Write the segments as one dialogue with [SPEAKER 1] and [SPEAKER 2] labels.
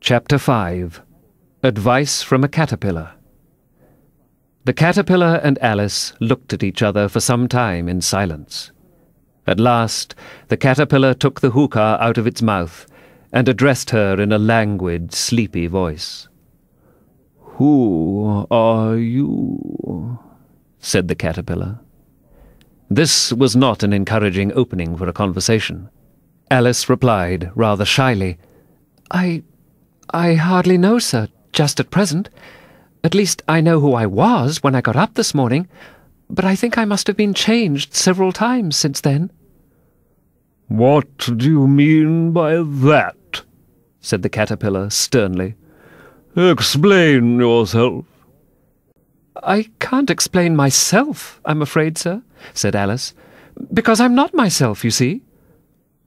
[SPEAKER 1] Chapter 5. Advice from a Caterpillar. The caterpillar and Alice looked at each other for some time in silence. At last, the caterpillar took the hookah out of its mouth and addressed her in a languid, sleepy voice. "Who are you?" said the caterpillar. This was not an encouraging opening for a conversation. Alice replied, rather shyly, I hardly know, sir, just at present. At least I know who I was when I got up this morning, but I think I must have been changed several times since then."
[SPEAKER 2] "What do you mean by that?" said the caterpillar sternly. "Explain yourself."
[SPEAKER 1] "I can't explain myself, I'm afraid, sir," said Alice, "because I'm not myself, you see."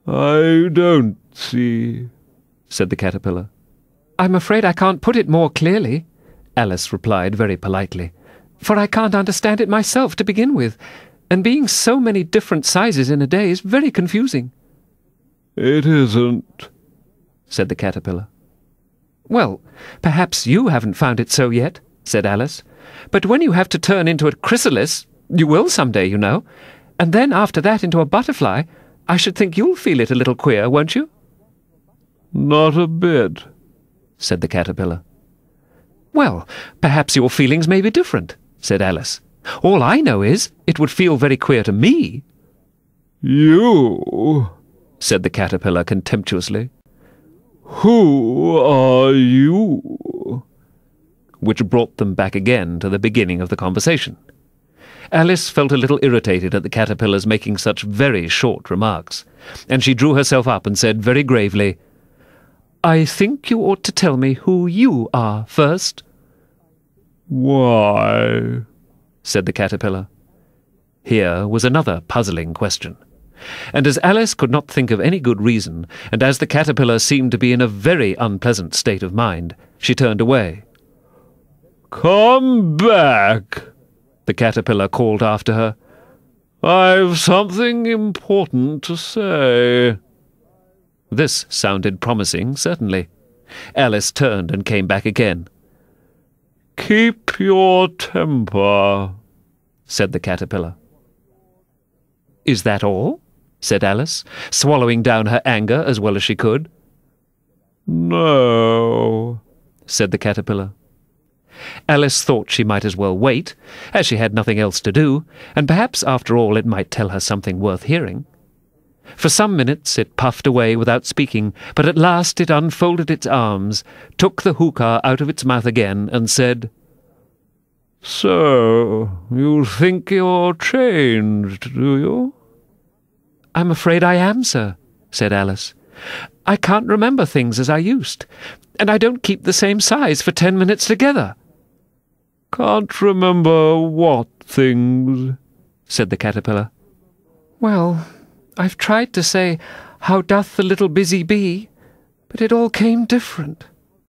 [SPEAKER 2] "I don't see," said the caterpillar.
[SPEAKER 1] "I'm afraid I can't put it more clearly," Alice replied very politely, "for I can't understand it myself to begin with, and being so many different sizes in a day is very confusing."
[SPEAKER 2] "It isn't,"
[SPEAKER 1] said the caterpillar. "Well, perhaps you haven't found it so yet," said Alice, "but when you have to turn into a chrysalis, you will some day, you know, and then after that into a butterfly, I should think you'll feel it a little queer, won't you?"
[SPEAKER 2] "Not a bit," said the caterpillar.
[SPEAKER 1] "Well, perhaps your feelings may be different," said Alice. "All I know is it would feel very queer to me."
[SPEAKER 2] "You?" said the caterpillar contemptuously. "Who are you?"
[SPEAKER 1] Which brought them back again to the beginning of the conversation. Alice felt a little irritated at the caterpillar's making such very short remarks, and she drew herself up and said very gravely, "I think you ought to tell me who you are first."
[SPEAKER 2] "Why?"
[SPEAKER 1] said the caterpillar. Here was another puzzling question, and as Alice could not think of any good reason, and as the caterpillar seemed to be in a very unpleasant state of mind, she turned away.
[SPEAKER 2] "Come back," the caterpillar called after her. "I've something important to say."
[SPEAKER 1] This sounded promising, certainly. Alice turned and came back again.
[SPEAKER 2] "Keep your temper,"
[SPEAKER 1] said the caterpillar. "Is that all?" said Alice, swallowing down her anger as well as she could.
[SPEAKER 2] "No," said the caterpillar.
[SPEAKER 1] Alice thought she might as well wait, as she had nothing else to do, and perhaps after all it might tell her something worth hearing. For some minutes it puffed away without speaking, but at last it unfolded its arms, took the hookah out of its mouth again, and said,
[SPEAKER 2] "So, you think you're changed, do you?"
[SPEAKER 1] "I'm afraid I am, sir," said Alice. "I can't remember things as I used, and I don't keep the same size for 10 minutes together."
[SPEAKER 2] "Can't remember what things?"
[SPEAKER 1] said the caterpillar. "Well, I've tried to say, 'How doth the little busy bee?' but it all came different."